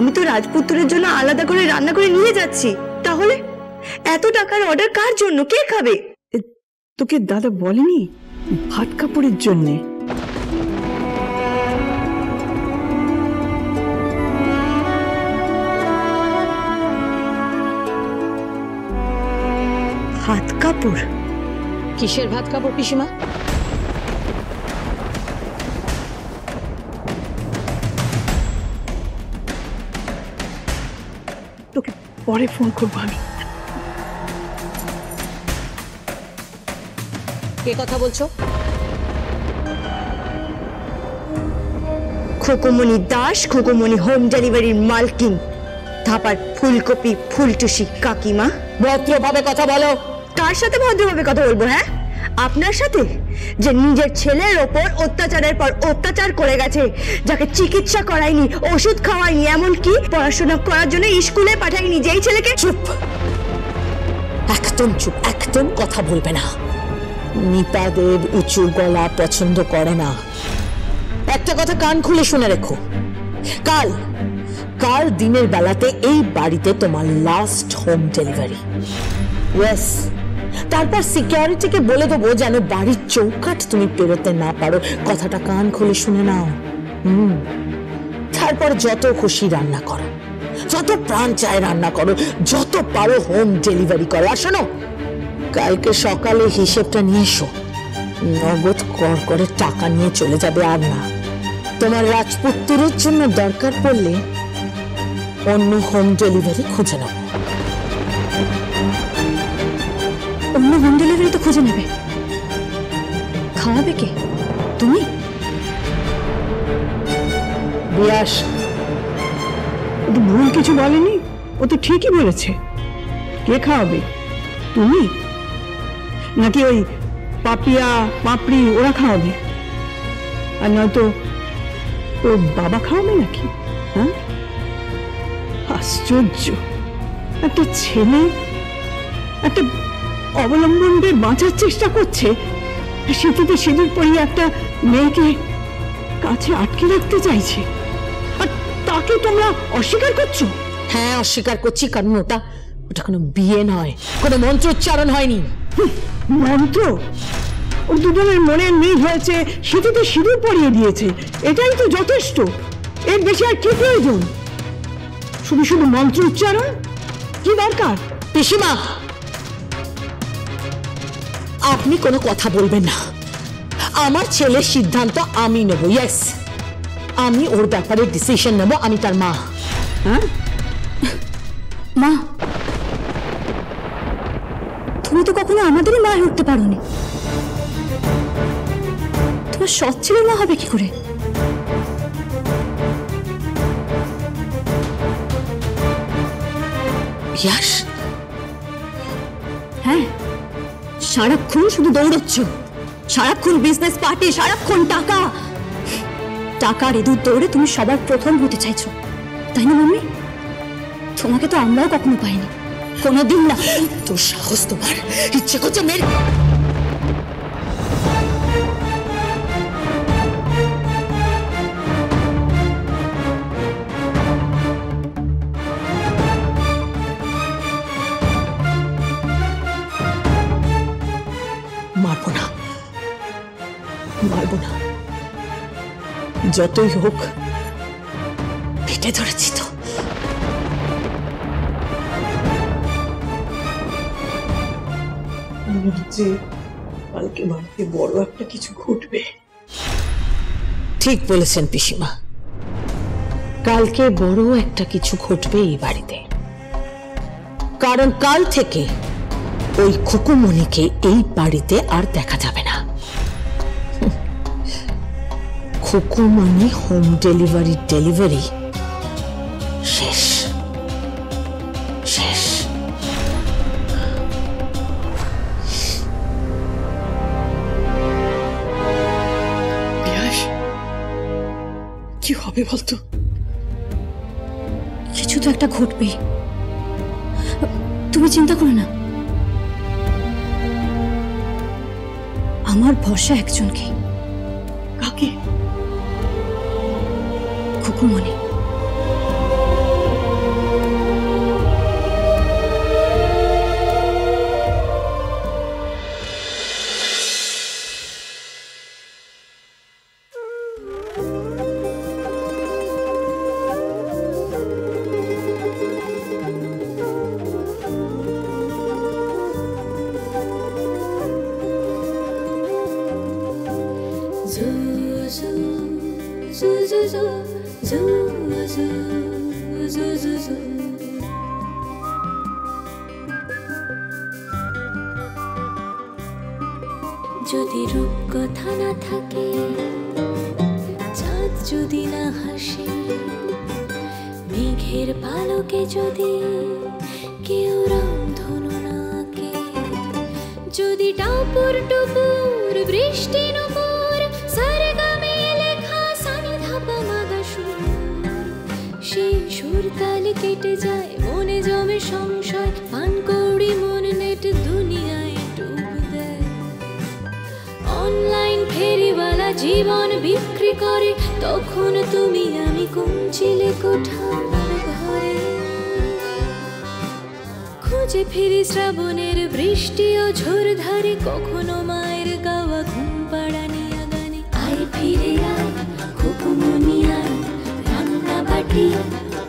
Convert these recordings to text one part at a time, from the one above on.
আমি তো রাজপুত্রের জন্য আলাদা করে রান্না করে নিয়ে যাচ্ছি। তাহলে এত টাকার অর্ডার কার জন্য, কে খাবে? তোকে দাদা বলেনি ভাত কাপড়ের জন্যে? ভাত কাপড়? কিসের ভাত কাপড় পিসিমা? তোকে পরে ফোন করবো আমি। কে কথা বলছো? খোকুমণি দাস, খোকুমণি হোম ডেলিভারির মালকিন, ধাপার ফুলকপি ফুলটুসি কাকিমা। ভদ্রভাবে কথা বলো। কার সাথে ভদ্রভাবে কথা বলবো? হ্যাঁ, আপনার সাথে, যে নিজের ছেলের ওপর অত্যাচারের পর অত্যাচার করে গেছে, যাকে চিকিৎসা করায়নি, ওষুধ খাওয়ায়নি, এমনকি পড়াশোনা করার জন্য স্কুলে পাঠায়নি, যেই ছেলেকে। চুপ, একদম চুপ, একদম কথা বলবে না। নিপাদেব উঁচু গলা পছন্দ করে না। একটা কথা কান খুলে শুনে রেখো, কাল কাল দিনের বেলাতে এই বাড়িতে তোমার লাস্ট হোম ডেলিভারি। ইয়েস, তারপর সিকিউরিটিকে বলে দেবো যেন বাড়ির চৌকাঠ তুমি পেরোতে না পারো। কথাটা কান খুলে শুনে নাও। তারপর যত খুশি রান্না করো, যত প্রাণ চায় রান্না করো, যত পারো হোম ডেলিভারি করো। আর শোনো, কালকে সকালে হিসেবটা নিয়ে এসো। নগদ কর করে টাকা নিয়ে চলে যাবে। আর না, তোমার রাজপুত্রের জন্য দরকার পড়লে অন্য হোম ডেলিভারি খুঁজে নেব। অন্য হোম ডেলিভারি তো খুঁজে নেবে, খাওয়াবে কে? তুমি? বিয়াস, ও তো ভুল কিছু বলেনি, ও তো ঠিকই বলেছে। কে খাওয়াবে? তুমি নাকি ওই পাপিয়া পাপড়ি ওরা খাওয়াবে? আর নয়তো ওর বাবা খাওয়াবে নাকি? হ্যাঁ, আশ্চর্য। একটা ছেলে একটা অবলম্বনদের বাঁচার চেষ্টা করছে, সেতুতে সিঁদুর পরিয়ে একটা মেয়েকে কাছে আটকে রাখতে চাইছে, আর তাকে তোমরা অস্বীকার করছো? হ্যাঁ, অস্বীকার করছি, কারণ ওটা কোনো বিয়ে নয়, কোনো মন্ত্রোচ্চারণ হয়নি। মন্ত্র? ও দুজনের মনের মিল হয়েছে, সেতুতে সিঁদুর পরিয়ে দিয়েছে, এটাই তো যথেষ্ট। এর বেশি আর কি প্রয়োজন? শুধু শুধু মন্ত্র উচ্চারণ কি দরকার? পিসিমা, আপনি কোনো কথা বলবেন না। আমার ছেলের সিদ্ধান্ত আমি নেব। ইয়েস, আমি ওর ব্যাপারে ডিসিশন নেব। আমি তার মা। হ্যাঁ মা? তুমি তো কখনো আমাদেরই মা উঠতে পারোনি, তোমার সৎ ছেলের মা হবে কি করে? ইয়াস, হ্যাঁ, সারাক্ষণ শুধু দৌড়চ্ছ, সারাক্ষণ বিজনেস পার্টি, সারাক্ষণ টাকা, টাকার ইঁদুর দৌড়ে তুমি সবার প্রথম হতে চাইছো, তাই না মাম্মি? তোমাকে তো আমরাও কখনো পাইনি, কোনোদিন না। তোর সাহস, তোমার ইচ্ছে করছে মেরে। মারবো না, মারবো না, যতই হোক পেটে ধরেছি তো। কালকে বাড়িতে বড় একটা কিছু ঘটবে। ঠিক বলেছেন পিসিমা, কালকে বড় একটা কিছু ঘটবে এই বাড়িতে। কারণ কাল থেকে ওই খুকুমণিকে এই বাড়িতে আর দেখা যাবে না। খুকুমণি হোম ডেলিভারি শেষ, শেষ। কি হবে বলতো? কিছু তো একটা ঘটবেই, তুমি চিন্তা করো না। আমার ভরসা একজনকে। কাকে? খুকুমণি। যদি রূপকথা না থাকে, চাঁদ যদি না হাসে, মেঘের পালকে যদি কেউ রামধনু না আঁকে, যদি টাপুর টুপুর বৃষ্টি নুপুর সারেগামে লেখা সানি ধাপা মাগা সুর, সেই সুর তালে কেটে যায় মনে জমে সংশয়, পান কৌড়ি মন নেট দুনিয়ায় ডুব দেয়। অনলাইন ফেরিওয়ালা জীবন বিক্রি করে, তখন তুমি আমি কুঞ্চিলে কোঠার ঘরে। খুঁজে ফিরি শ্রাবণের বৃষ্টি ও ঝোর ধারে, কখনো মায়ের গাওয়া ঘুম পাড়ানিয়া গানে। আয় ফিরে আয় খুকুমনি আয়, রান্না বাটি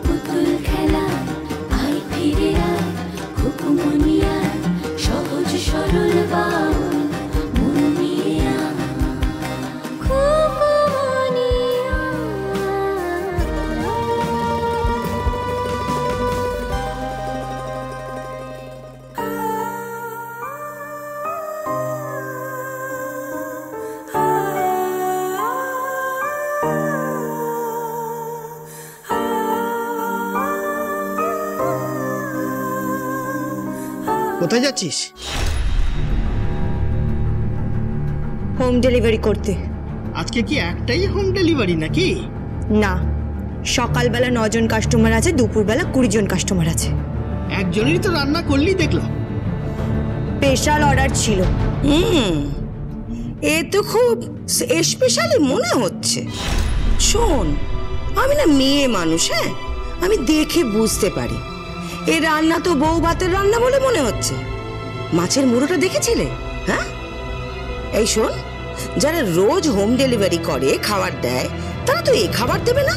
পুতুল খেলা। আয় ফিরে আয় খুকুমনি আয়, সহজ সরল বাউল মন নিয়ে আয়। খুকুমনি কোথায় যাচ্ছিস? হোম ডেলিভারি করতে। আজকে কি একটাই হোম ডেলিভারি নাকি? না, সকালবেলা 9 জন কাস্টমার আছে, দুপুরবেলা 20 জন কাস্টমার আছে। একজনেরই তো রান্না করলি দেখলাম। স্পেশাল অর্ডার ছিল। এ তো খুব স্পেশালি মনে হচ্ছে। শোন, আমি না মেয়ে মানুষ, হ্যাঁ, আমি দেখে বুঝতে পারি। এই রান্না তো বউ ভাতের রান্না বলে মনে হচ্ছে। মাছের মুড়োটা দেখেছিলে? হ্যাঁ, এই শোন, যারা রোজ হোম ডেলিভারি করে খাবার দেয়, তারা তো এই খাবার দেবে না।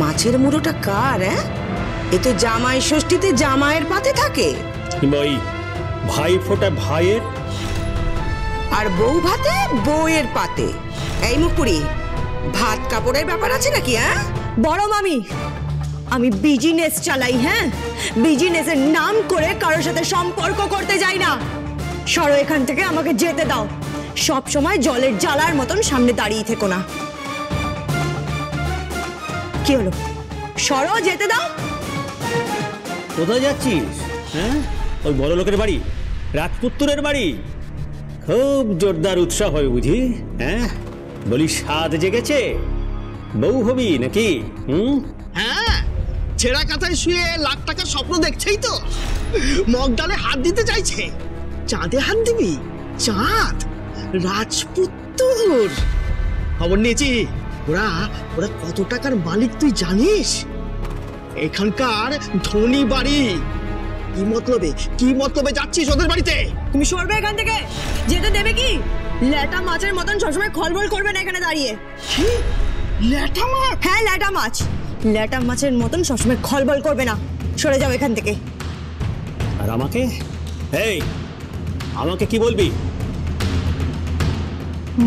মাছের মুড়োটা কার? হ্যাঁ, এ তো জামাই ষষ্ঠীতে জামাইয়ের পাতে থাকে, ভাই ফোটা ভাইয়ের, আর বউ ভাতে বউয়ের পাতে। এই মুকুড়ি, ভাত কাপড়ের ব্যাপার আছে নাকি? হ্যাঁ, বড় মামি, আমি বিজনেস চালাই। হ্যাঁ, বিজনেসের নাম করে কারোর সাথে সম্পর্ক করতে যাই না। সরো এখান থেকে, আমাকে যেতে দাও। সব সময় জলের জ্বালার মতন সামনে দাঁড়িয়ে থেকো না। কি হলো? সরো, যেতে দাও। কোথায় যাচ্ছিস? হ্যাঁ, ওই বড় লোকের বাড়ি, রাজপুত্রের বাড়ি। খুব জোরদার উৎসাহ হয় বুঝি? হ্যাঁ, বলি স্বাদ জেগেছে? বউ হবি নাকি? হ্যাঁ, ছেঁড়া কাঁথায় শুয়ে লাখ টাকার স্বপ্ন দেখছেই তো। মগ ডালে হাত দিতে চাইছে। চাঁদে হাত দিবি? চাঁদ, রাজপুত্তর। খবর নিয়েছি, ওরা ওরা কত টাকার মালিক তুই জানিস? এখানকার ধনী বাড়ি। কি মতলবে যাচ্ছিস ওদের বাড়িতে? তুমি সরবে এখান থেকে, যেতে দেবে কি? ল্যাটা মাছের মতন সবসময় খলবল করবে না এখানে দাঁড়িয়ে। কি ল্যাটা মাছ? হ্যাঁ, ল্যাটা মাছ। ল্যাটা মাছের মতন সবসময় খলবল করবে না। সরে যাও এখান থেকে। আর আমাকে? এই, আমাকে কি বলবি?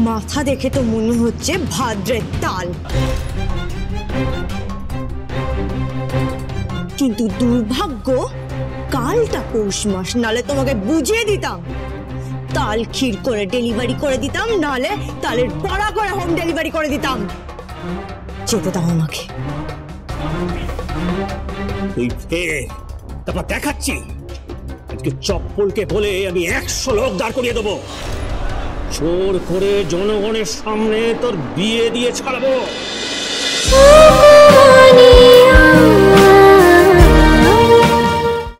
মাথা দেখে তো মনে হচ্ছে ভাদ্রের তাল, কিন্তু দুর্ভাগ্য কালটা পৌষ মাস, নালে তোমাকে বুঝিয়ে দিতাম। তাল ক্ষীর করে ডেলিভারি করে দিতাম, নালে তালের বড়া করে হোম ডেলিভারি করে দিতাম। যেতে দাও আমাকে। তুই ফের তারপর দেখাচ্ছি। আজকে চপ্পলকে বলে আমি 100 লোক দাঁড় করিয়ে দেবো। জোর করে জনগণের সামনে তোর বিয়ে দিয়ে ছাড়াবো।